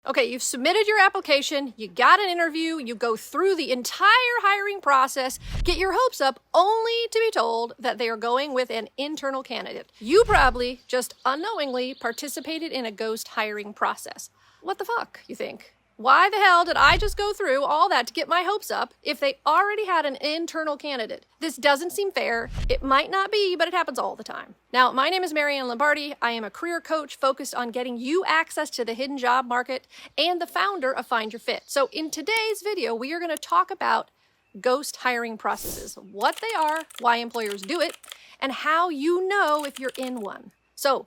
Okay, you've submitted your application, you got an interview, you go through the entire hiring process, get your hopes up only to be told that they are going with an internal candidate. You probably just unknowingly participated in a ghost hiring process. What the fuck, you think? Why the hell did I just go through all that to get my hopes up if they already had an internal candidate? This doesn't seem fair. It might not be, but it happens all the time. Now, my name is Maryann Lombardi. I am a career coach focused on getting you access to the hidden job market and the founder of Find Your Fit. So in today's video, we are going to talk about ghost hiring processes, what they are, why employers do it, and how you know if you're in one. So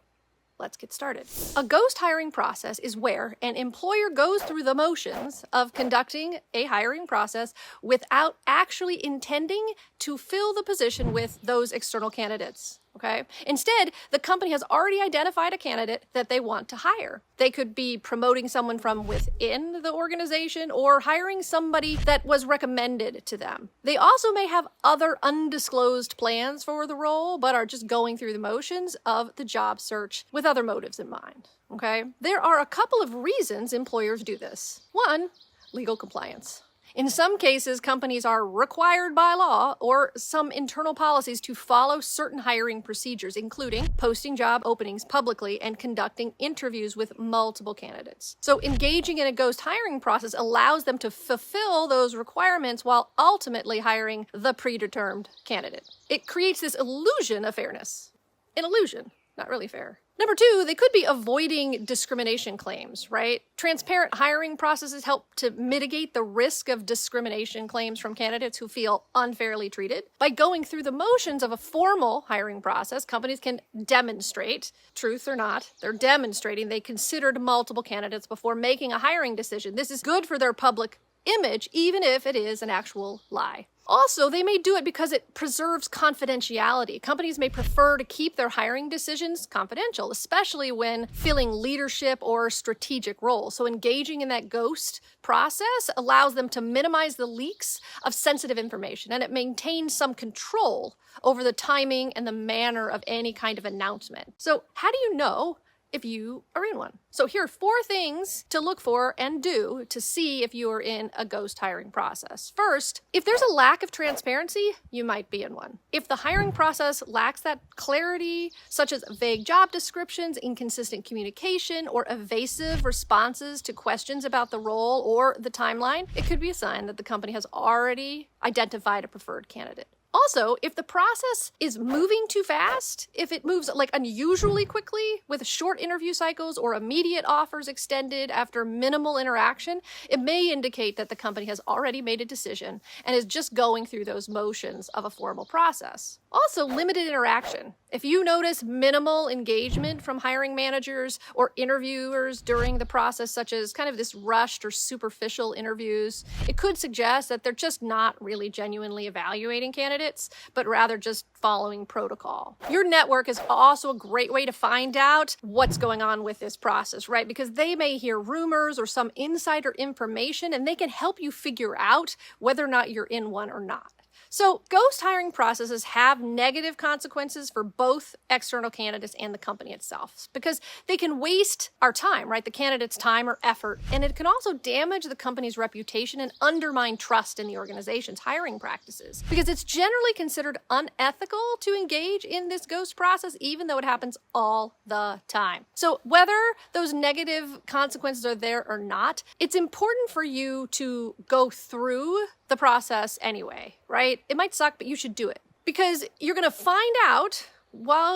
let's get started. A ghost hiring process is where an employer goes through the motions of conducting a hiring process without actually intending to fill the position with those external candidates. Okay. Instead, the company has already identified a candidate that they want to hire. They could be promoting someone from within the organization or hiring somebody that was recommended to them. They also may have other undisclosed plans for the role, but are just going through the motions of the job search with other motives in mind. Okay. There are a couple of reasons employers do this. One, legal compliance. In some cases, companies are required by law or some internal policies to follow certain hiring procedures, including posting job openings publicly and conducting interviews with multiple candidates. So engaging in a ghost hiring process allows them to fulfill those requirements while ultimately hiring the predetermined candidate. It creates this illusion of fairness. An illusion, not really fair. Number two, they could be avoiding discrimination claims, right? Transparent hiring processes help to mitigate the risk of discrimination claims from candidates who feel unfairly treated. By going through the motions of a formal hiring process, companies can demonstrate, truth or not, they're demonstrating they considered multiple candidates before making a hiring decision. This is good for their public image, even if it is an actual lie. Also, they may do it because it preserves confidentiality. Companies may prefer to keep their hiring decisions confidential, especially when filling leadership or strategic roles. So engaging in that ghost process allows them to minimize the leaks of sensitive information, and it maintains some control over the timing and the manner of any kind of announcement. So how do you know if you are in one? So here are 4 things to look for and do to see if you are in a ghost hiring process. First, if there's a lack of transparency, you might be in one. If the hiring process lacks that clarity, such as vague job descriptions, inconsistent communication, or evasive responses to questions about the role or the timeline, it could be a sign that the company has already identified a preferred candidate. Also, if the process is moving too fast, if it moves like unusually quickly with short interview cycles or immediate offers extended after minimal interaction, it may indicate that the company has already made a decision and is just going through those motions of a formal process. Also, limited interaction. If you notice minimal engagement from hiring managers or interviewers during the process, such as kind of this rushed or superficial interviews, it could suggest that they're just not really genuinely evaluating candidates, but rather just following protocol. Your network is also a great way to find out what's going on with this process, right? Because they may hear rumors or some insider information, and they can help you figure out whether or not you're in one or not. So ghost hiring processes have negative consequences for both external candidates and the company itself, because they can waste our time, right? The candidate's time or effort, and it can also damage the company's reputation and undermine trust in the organization's hiring practices, because it's generally considered unethical to engage in this ghost process, even though it happens all the time. So whether those negative consequences are there or not, it's important for you to go through the process anyway, right? It might suck, but you should do it, because you're going to find out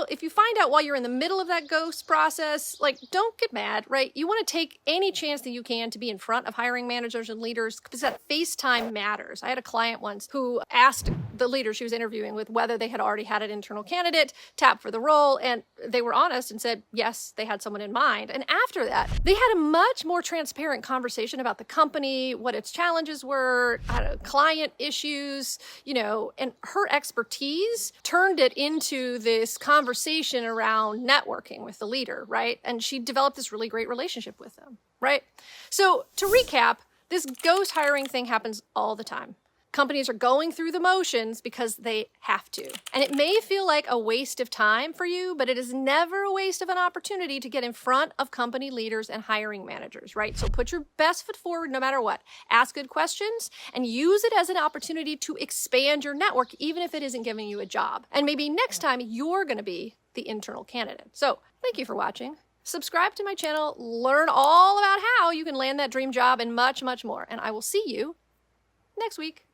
if you find out while you're in the middle of that ghost process, like, don't get mad, right? You want to take any chance that you can to be in front of hiring managers and leaders, because that face time matters. I had a client once who asked the leader she was interviewing with whether they had already had an internal candidate tap for the role, and they were honest and said, yes, they had someone in mind. And after that, they had a much more transparent conversation about the company, what its challenges were, client issues, and her expertise turned it into this conversation around networking with the leader, right? And she developed this really great relationship with them, right? So to recap, this ghost hiring thing happens all the time. Companies are going through the motions because they have to. And it may feel like a waste of time for you, but it is never a waste of an opportunity to get in front of company leaders and hiring managers, right? So put your best foot forward no matter what. Ask good questions and use it as an opportunity to expand your network, even if it isn't giving you a job. And maybe next time you're going to be the internal candidate. So thank you for watching. Subscribe to my channel, learn all about how you can land that dream job and much, much more. And I will see you next week.